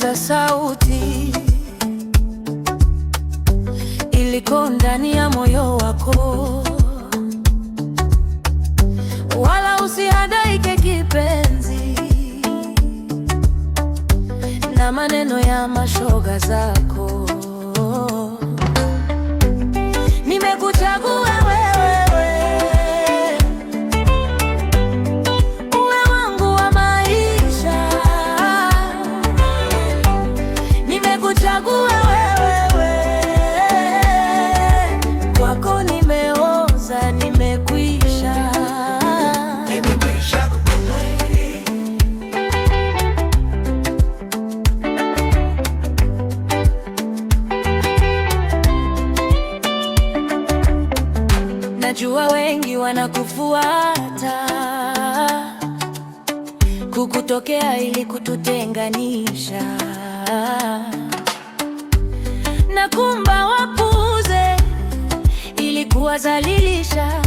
Ongeza sauti, iliko ndani ya moyo wako, wala usihadaike kipenzi na maneno ya mashoga zako. Nimekuchagua wewe, uwe wangu wa maisha. Nimekuchagua wewe, kwako nimeoza, nimekwisha. Najua wengi wanakufuata, kukutokea ili kututenganisha, na kumba wapuze ili kuwadhalilisha.